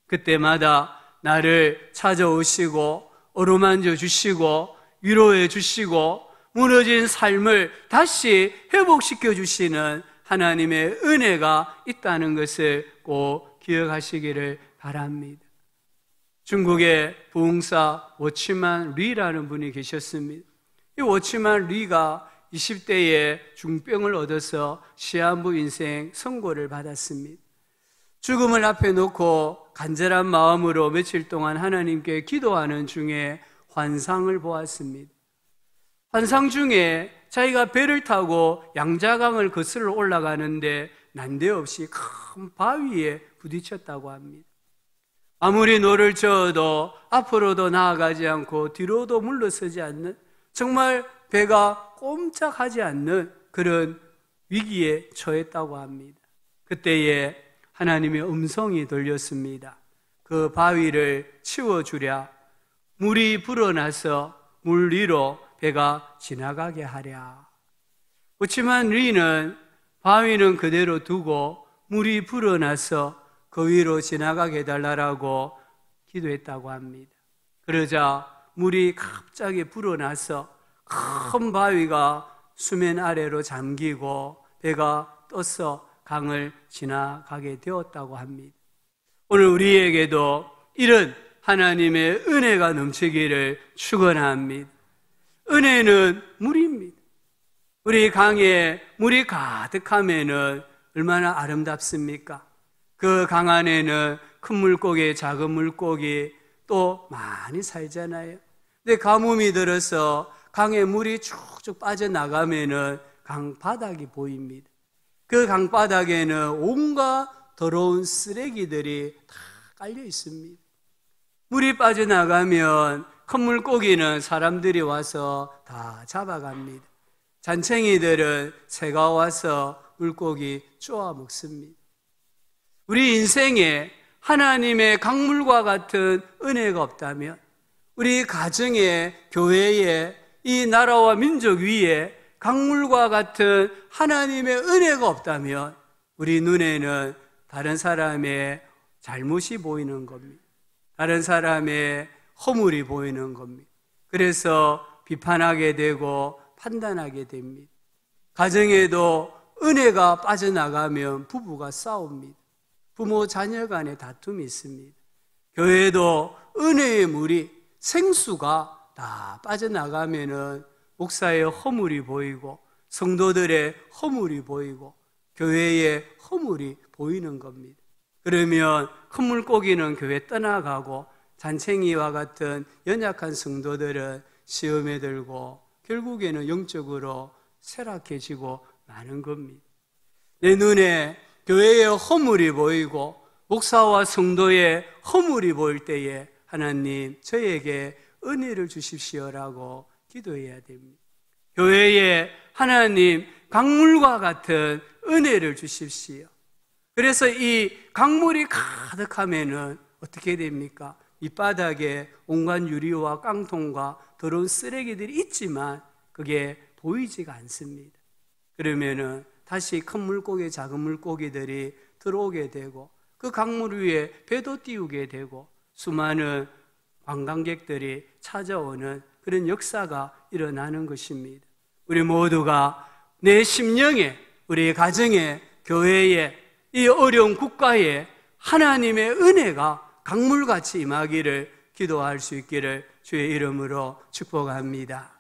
그때마다 나를 찾아오시고 어루만져 주시고 위로해 주시고 무너진 삶을 다시 회복시켜 주시는 하나님의 은혜가 있다는 것을 꼭 기억하시기를 바랍니다. 중국의 부흥사 워치만 리라는 분이 계셨습니다. 이 워치만 리가 20대에 중병을 얻어서 시한부 인생 선고를 받았습니다. 죽음을 앞에 놓고 간절한 마음으로 며칠 동안 하나님께 기도하는 중에 환상을 보았습니다. 환상 중에 자기가 배를 타고 양자강을 거슬러 올라가는데 난데없이 큰 바위에 부딪혔다고 합니다. 아무리 노를 저어도 앞으로도 나아가지 않고 뒤로도 물러서지 않는, 정말 배가 꼼짝하지 않는 그런 위기에 처했다고 합니다. 그때에 하나님의 음성이 들렸습니다. 그 바위를 치워주랴. 물이 불어나서 물 위로 배가 지나가게 하랴. 그렇지만 리는 바위는 그대로 두고 물이 불어나서 그 위로 지나가게 해달라고 기도했다고 합니다. 그러자 물이 갑자기 불어나서 큰 바위가 수면 아래로 잠기고 배가 떠서 강을 지나가게 되었다고 합니다. 오늘 우리에게도 이런 하나님의 은혜가 넘치기를 축원합니다. 은혜는 물입니다. 우리 강에 물이 가득하면은 얼마나 아름답습니까? 그 강 안에는 큰 물고기, 작은 물고기 또 많이 살잖아요. 근데 가뭄이 들어서 강에 물이 쭉쭉 빠져나가면은 강 바닥이 보입니다. 그 강 바닥에는 온갖 더러운 쓰레기들이 다 깔려 있습니다. 물이 빠져나가면 큰 물고기는 사람들이 와서 다 잡아갑니다. 잔챙이들은 새가 와서 물고기 쪼아 먹습니다. 우리 인생에 하나님의 강물과 같은 은혜가 없다면, 우리 가정에, 교회에, 이 나라와 민족 위에 강물과 같은 하나님의 은혜가 없다면 우리 눈에는 다른 사람의 잘못이 보이는 겁니다. 다른 사람의 허물이 보이는 겁니다. 그래서 비판하게 되고 판단하게 됩니다. 가정에도 은혜가 빠져나가면 부부가 싸웁니다. 부모 자녀 간에 다툼이 있습니다. 교회도 은혜의 물이, 생수가 다 빠져나가면은 목사의 허물이 보이고 성도들의 허물이 보이고 교회의 허물이 보이는 겁니다. 그러면 큰 물고기는 교회 떠나가고 잔챙이와 같은 연약한 성도들은 시험에 들고 결국에는 영적으로 쇠락해지고 마는 겁니다. 내 눈에 교회의 허물이 보이고 목사와 성도의 허물이 보일 때에 하나님, 저에게 은혜를 주십시오라고 기도해야 됩니다. 교회에 하나님, 강물과 같은 은혜를 주십시오. 그래서 이 강물이 가득하면은 어떻게 됩니까? 밑바닥에 온갖 유리와 깡통과 더러운 쓰레기들이 있지만 그게 보이지가 않습니다. 그러면은 다시 큰 물고기, 작은 물고기들이 들어오게 되고 그 강물 위에 배도 띄우게 되고 수많은 관광객들이 찾아오는 그런 역사가 일어나는 것입니다. 우리 모두가 내 심령에, 우리 가정에, 교회에, 이 어려운 국가에 하나님의 은혜가 강물같이 임하기를 기도할 수 있기를 주의 이름으로 축복합니다.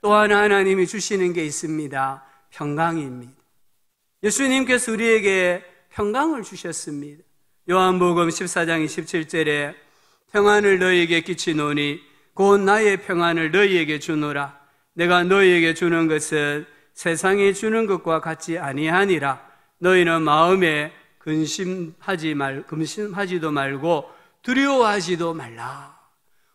또 하나 하나님이 주시는 게 있습니다. 평강입니다. 예수님께서 우리에게 평강을 주셨습니다. 요한복음 14장 27절에 평안을 너희에게 끼치노니 곧 나의 평안을 너희에게 주노라. 내가 너희에게 주는 것은 세상이 주는 것과 같지 아니하니라. 너희는 마음에 근심하지도 말고 두려워하지도 말라.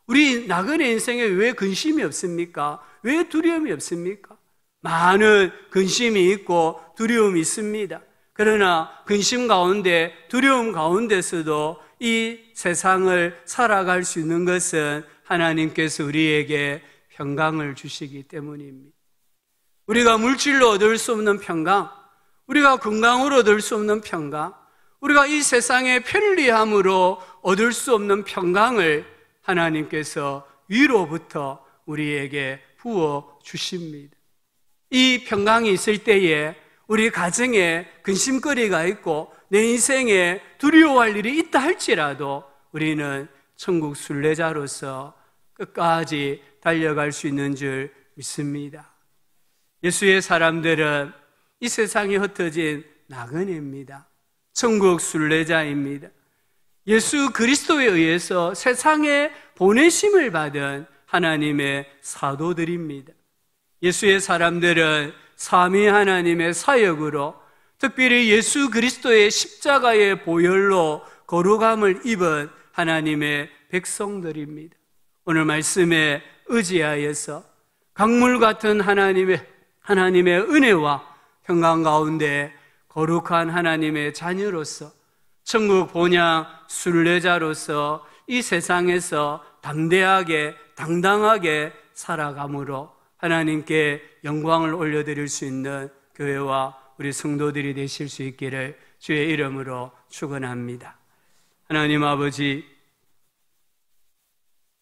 우리 나그네 인생에 왜 근심이 없습니까? 왜 두려움이 없습니까? 많은 근심이 있고 두려움이 있습니다. 그러나 근심 가운데, 두려움 가운데서도 이 세상을 살아갈 수 있는 것은 하나님께서 우리에게 평강을 주시기 때문입니다. 우리가 물질로 얻을 수 없는 평강, 우리가 건강으로 얻을 수 없는 평강, 우리가 이 세상의 편리함으로 얻을 수 없는 평강을 하나님께서 위로부터 우리에게 부어 주십니다. 이 평강이 있을 때에 우리 가정에 근심거리가 있고 내 인생에 두려워할 일이 있다 할지라도 우리는 천국 순례자로서 끝까지 달려갈 수 있는 줄 믿습니다. 예수의 사람들은 이 세상에 흩어진 나그네입니다. 천국 순례자입니다. 예수 그리스도에 의해서 세상에 보내심을 받은 하나님의 사도들입니다. 예수의 사람들은 삼위 하나님의 사역으로, 특별히 예수 그리스도의 십자가의 보혈로 거룩함을 입은 하나님의 백성들입니다. 오늘 말씀에 의지하여서 강물 같은 하나님의 은혜와 평강 가운데 거룩한 하나님의 자녀로서, 천국 본향 순례자로서 이 세상에서 담대하게 당당하게 살아감으로 하나님께 영광을 올려드릴 수 있는 교회와 우리 성도들이 되실 수 있기를 주의 이름으로 축원합니다. 하나님 아버지,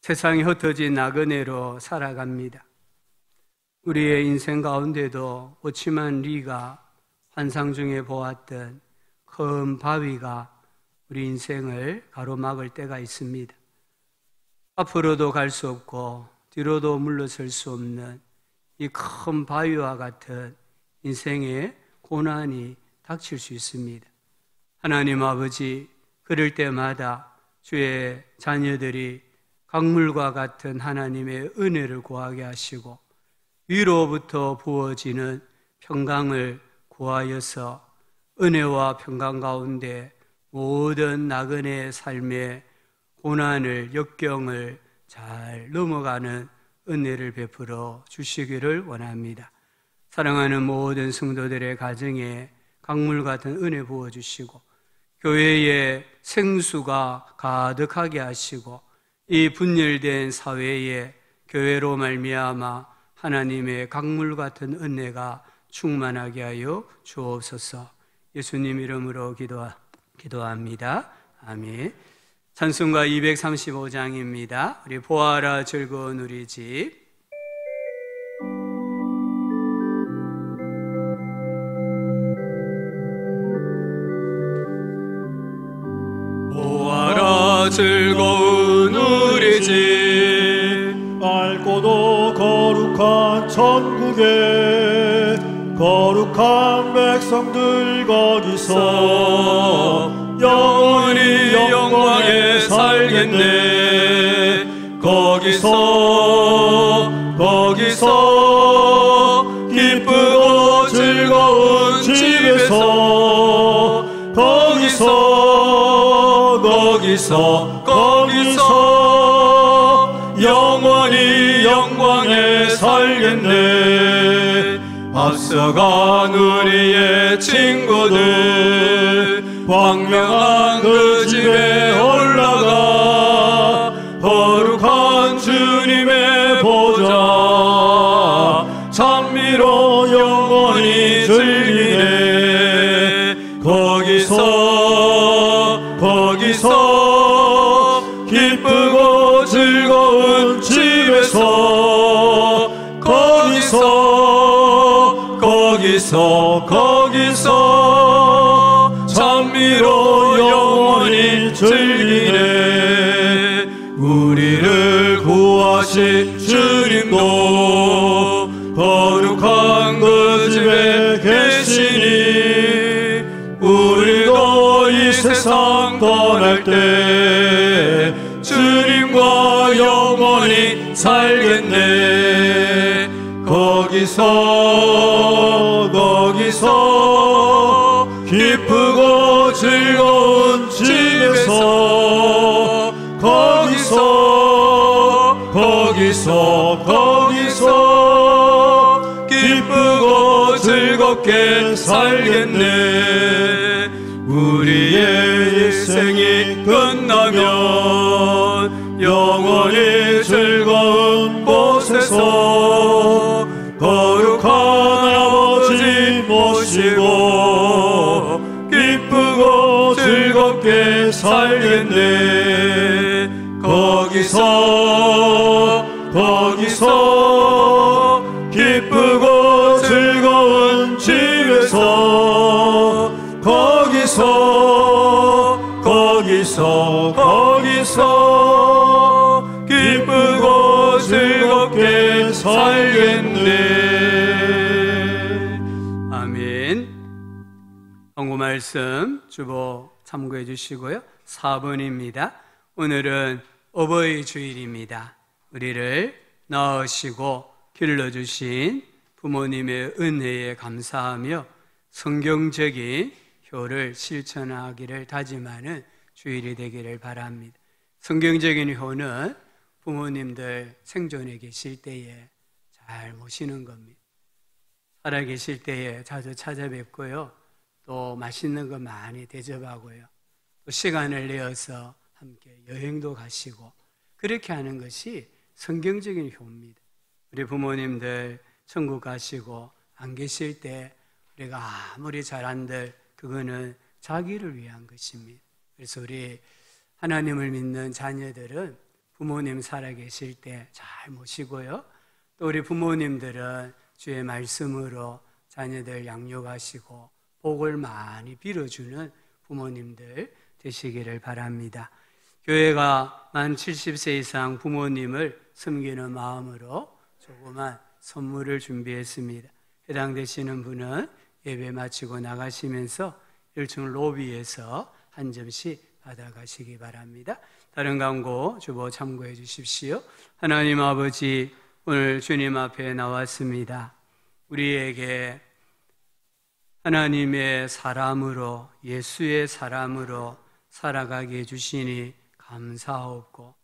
세상에 흩어진 나그네로 살아갑니다. 우리의 인생 가운데도 오치만 리가 환상 중에 보았던 큰 바위가 우리 인생을 가로막을 때가 있습니다. 앞으로도 갈 수 없고 뒤로도 물러설 수 없는 이 큰 바위와 같은 인생의 고난이 닥칠 수 있습니다. 하나님 아버지, 그럴 때마다 주의 자녀들이 강물과 같은 하나님의 은혜를 구하게 하시고 위로부터 부어지는 평강을 구하여서 은혜와 평강 가운데 모든 나그네의 삶의 고난을, 역경을 잘 넘어가는 은혜를 베풀어 주시기를 원합니다. 사랑하는 모든 성도들의 가정에 강물 같은 은혜 부어주시고 교회에 생수가 가득하게 하시고 이 분열된 사회에 교회로 말미암아 하나님의 강물 같은 은혜가 충만하게 하여 주옵소서. 예수님 이름으로 기도합니다. 아멘. 찬송가 235장입니다. 우리 보아라 즐거운 우리 집. 보아라 즐거운 우리 집, 맑고도 거룩한 천국에 거룩한 백성들 거기서 영원히 영광에 살겠네. 거기서 기쁘고 즐거운 집에서 거기서 영원히 영광에 살겠네. 앞서간 우리의 친구들 광명한 그 집에 올라가 거룩한 주님의 보좌 찬미로 영원히 즐기네. 거기서 기쁘고 즐거운 집에서 거기서 찬미로 영원히 즐기네. 우리를 구하신 주님도 거룩한 그 집에 계시니 우리도 이 세상 떠날 때 주님과 영원히 살겠네. 거기서 기쁘고 즐거운 집에서 거기서 기쁘고 즐겁게 살겠네. 우리의 일생이 끝나면 영원히 즐거운 곳에서 거룩한 아버지 모시고 기쁘고 즐겁게 살겠네. 거기서 기쁘고 즐거운 집에서 거기서 기쁘고 즐겁게 살겠네. 아멘. 성구 말씀 주보 참고해 주시고요. 4번입니다. 오늘은 어버이 주일입니다. 우리를 낳으시고 길러주신 부모님의 은혜에 감사하며 성경적인 효를 실천하기를 다짐하는 주일이 되기를 바랍니다. 성경적인 효는 부모님들 생존해 계실 때에 잘 모시는 겁니다. 살아 계실 때에 자주 찾아뵙고요. 또 맛있는 거 많이 대접하고요. 또 시간을 내어서 함께 여행도 가시고 그렇게 하는 것이 성경적인 효입니다. 우리 부모님들 천국 가시고 안 계실 때 우리가 아무리 잘한들 그거는 자기를 위한 것입니다. 그래서 우리 하나님을 믿는 자녀들은 부모님 살아계실 때 잘 모시고요. 또 우리 부모님들은 주의 말씀으로 자녀들 양육하시고 복을 많이 빌어주는 부모님들 되시기를 바랍니다. 교회가 만 70세 이상 부모님을 섬기는 마음으로 조그만 선물을 준비했습니다. 해당되시는 분은 예배 마치고 나가시면서 1층 로비에서 한 점씩 받아가시기 바랍니다. 다른 광고 주보 참고해 주십시오. 하나님 아버지, 오늘 주님 앞에 나왔습니다. 우리에게 하나님의 사람으로, 예수의 사람으로 살아가게 해주시니 감사하옵고,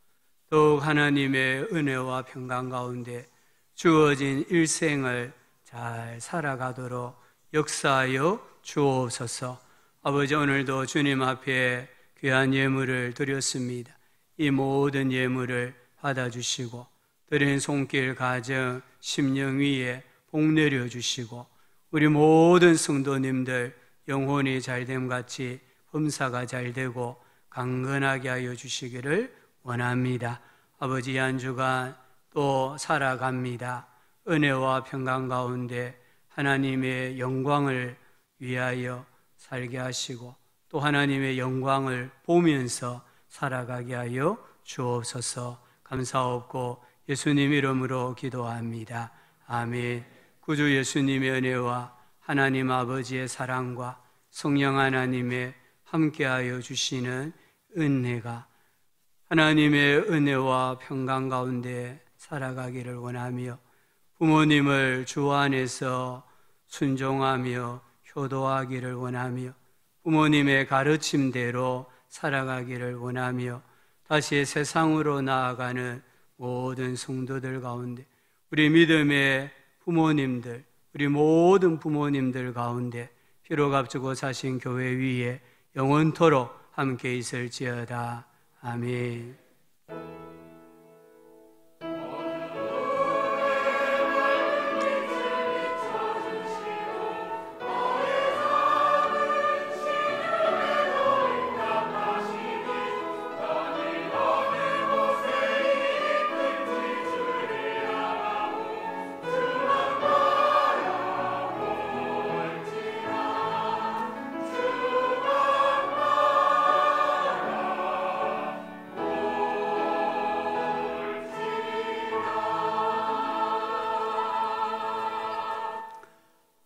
더욱 하나님의 은혜와 평강 가운데 주어진 일생을 잘 살아가도록 역사하여 주옵소서. 아버지, 오늘도 주님 앞에 귀한 예물을 드렸습니다. 이 모든 예물을 받아주시고 드린 손길 가정 심령 위에 복 내려주시고 우리 모든 성도님들 영혼이 잘됨같이 범사가 잘되고 강건하게 하여 주시기를 원합니다. 아버지, 한 주간 또 살아갑니다. 은혜와 평강 가운데 하나님의 영광을 위하여 살게 하시고 또 하나님의 영광을 보면서 살아가게 하여 주옵소서. 감사옵고 예수님 이름으로 기도합니다. 아멘. 구주 예수님의 은혜와 하나님 아버지의 사랑과 성령 하나님의 함께하여 주시는 은혜가 하나님의 은혜와 평강 가운데 살아가기를 원하며 부모님을 주 안에서 순종하며 효도하기를 원하며 부모님의 가르침대로 살아가기를 원하며 다시 세상으로 나아가는 모든 성도들 가운데 우리 믿음의 부모님들, 우리 모든 부모님들 가운데 피로 값주고 사신 교회 위에 영원토록 함께 있을지어다. 아멘.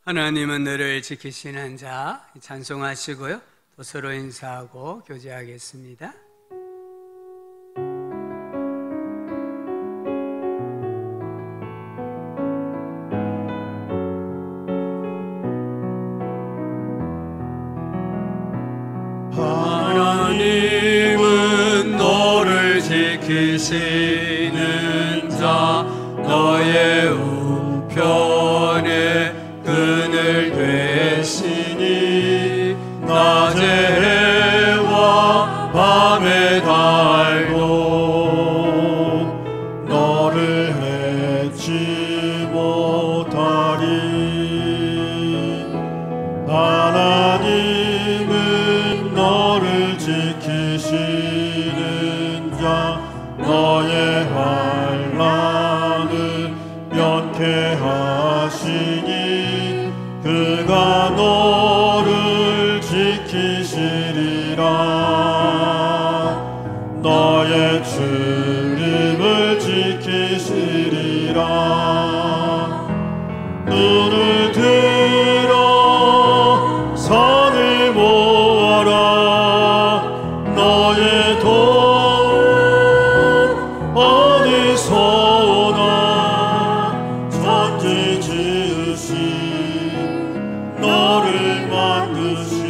하나님은 너를 지키시는 자, 찬송하시고요. 또 서로 인사하고 교제하겠습니다. 하나님은 너를 지키시는 자 너의 우편에 그늘 되시니 낮의 해와 밤의 달도 너를 해치 못하리. 하나님은 너를 지키시는 자 너의 환난을 면케하시니 그가 너를 지키시리라. 너의 출입을 지키시리라. 눈을 들어 선을 모아라. 너의 도움 어디서 오나. 천지 지으신 너를 만드신